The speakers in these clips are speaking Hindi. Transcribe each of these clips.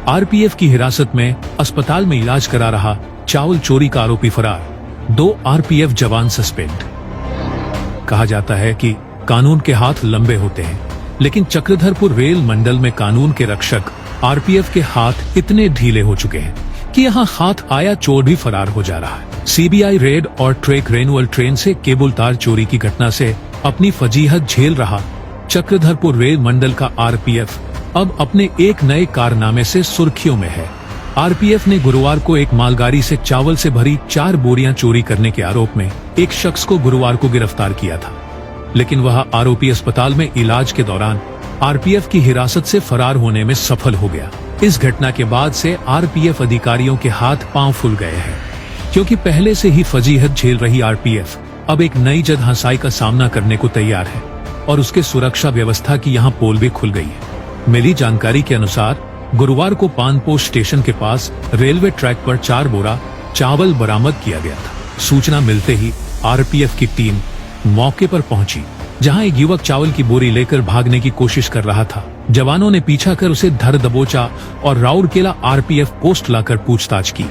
आरपीएफ की हिरासत में अस्पताल में इलाज करा रहा चावल चोरी का आरोपी फरार, 2 आरपीएफ जवान सस्पेंड। कहा जाता है कि कानून के हाथ लंबे होते हैं, लेकिन चक्रधरपुर रेल मंडल में कानून के रक्षक आरपीएफ के हाथ इतने ढीले हो चुके हैं कि यहाँ हाथ आया चोर भी फरार हो जा रहा है। सीबीआई रेड और ट्रैक रेनुअल ट्रेन से केबल तार चोरी की घटना से अपनी फजीहत झेल रहा चक्रधरपुर रेल मंडल का आरपीएफ अब अपने एक नए कारनामे से सुर्खियों में है। आरपीएफ ने गुरुवार को एक मालगाड़ी से चावल से भरी 4 बोरियां चोरी करने के आरोप में एक शख्स को गुरुवार को गिरफ्तार किया था, लेकिन वह आरोपी अस्पताल में इलाज के दौरान आरपीएफ की हिरासत से फरार होने में सफल हो गया। इस घटना के बाद से आरपीएफ अधिकारियों के हाथ पांव फूल गए हैं, क्योंकि पहले से ही फजीहत झेल रही आरपीएफ अब एक नई जद हंसाई का सामना करने को तैयार है और उसके सुरक्षा व्यवस्था की यहाँ पोल भी खुल गई है। मिली जानकारी के अनुसार गुरुवार को पानपोस्ट स्टेशन के पास रेलवे ट्रैक पर 4 बोरा चावल बरामद किया गया था। सूचना मिलते ही आरपीएफ की टीम मौके पर पहुंची, जहां एक युवक चावल की बोरी लेकर भागने की कोशिश कर रहा था। जवानों ने पीछा कर उसे धर दबोचा और राउरकेला आरपीएफ पोस्ट लाकर पूछताछ की।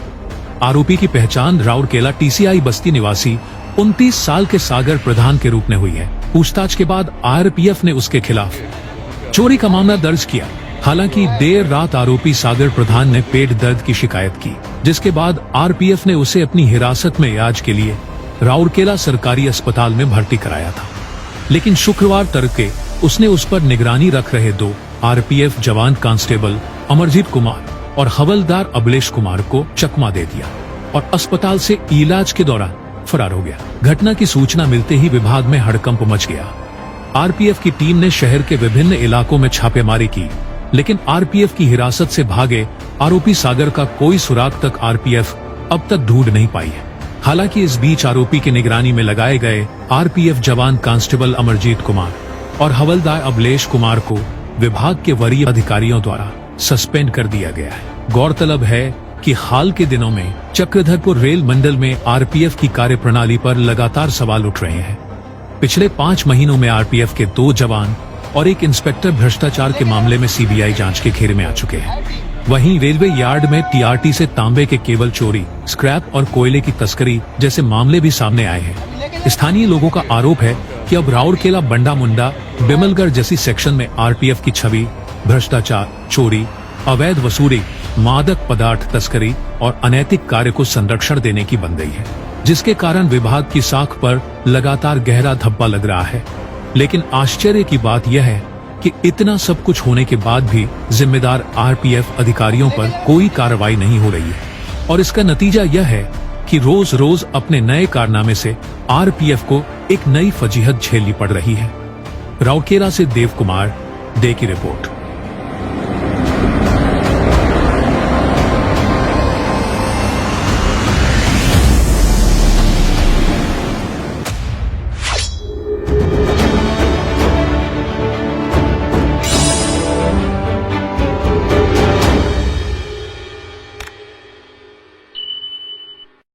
आरोपी की पहचान राउरकेला टीसीआई बस्ती निवासी 29 साल के सागर प्रधान के रूप में हुई है। पूछताछ के बाद आरपीएफ ने उसके खिलाफ चोरी का मामला दर्ज किया। हालांकि देर रात आरोपी सागर प्रधान ने पेट दर्द की शिकायत की, जिसके बाद आरपीएफ ने उसे अपनी हिरासत में इलाज के लिए राउरकेला सरकारी अस्पताल में भर्ती कराया था। लेकिन शुक्रवार तड़के उसने उस पर निगरानी रख रहे 2 आरपीएफ जवान कांस्टेबल अमरजीत कुमार और हवलदार अबलेश कुमार को चकमा दे दिया और अस्पताल से इलाज के दौरान फरार हो गया। घटना की सूचना मिलते ही विभाग में हड़कंप मच गया। आरपीएफ की टीम ने शहर के विभिन्न इलाकों में छापेमारी की, लेकिन आरपीएफ की हिरासत से भागे आरोपी सागर का कोई सुराग तक आरपीएफ अब तक ढूंढ नहीं पाई है। हालांकि इस बीच आरोपी की निगरानी में लगाए गए आरपीएफ जवान कांस्टेबल अमरजीत कुमार और हवलदार अबलेश कुमार को विभाग के वरीय अधिकारियों द्वारा सस्पेंड कर दिया गया है। गौरतलब है कि हाल के दिनों में चक्रधरपुर रेल मंडल में आरपीएफ की कार्यप्रणाली पर लगातार सवाल उठ रहे हैं। पिछले 5 महीनों में आरपीएफ के 2 जवान और एक इंस्पेक्टर भ्रष्टाचार के मामले में सीबीआई जांच के घेरे में आ चुके हैं। वहीं रेलवे यार्ड में टीआरटी से तांबे के केबल चोरी, स्क्रैप और कोयले की तस्करी जैसे मामले भी सामने आए हैं। स्थानीय लोगों का आरोप है कि अब राउरकेला, बंडा मुंडा, बिमलगढ़ जैसी सेक्शन में आरपीएफ की छवि भ्रष्टाचार, चोरी, अवैध वसूली, मादक पदार्थ तस्करी और अनैतिक कार्य को संरक्षण देने की बन गई है, जिसके कारण विभाग की साख पर लगातार गहरा धब्बा लग रहा है। लेकिन आश्चर्य की बात यह है कि इतना सब कुछ होने के बाद भी जिम्मेदार आरपीएफ अधिकारियों पर कोई कार्रवाई नहीं हो रही है और इसका नतीजा यह है कि रोज रोज अपने नए कारनामे से आरपीएफ को एक नई फजीहत झेलनी पड़ रही है। राउरकेला से देव कुमार, डे की रिपोर्ट।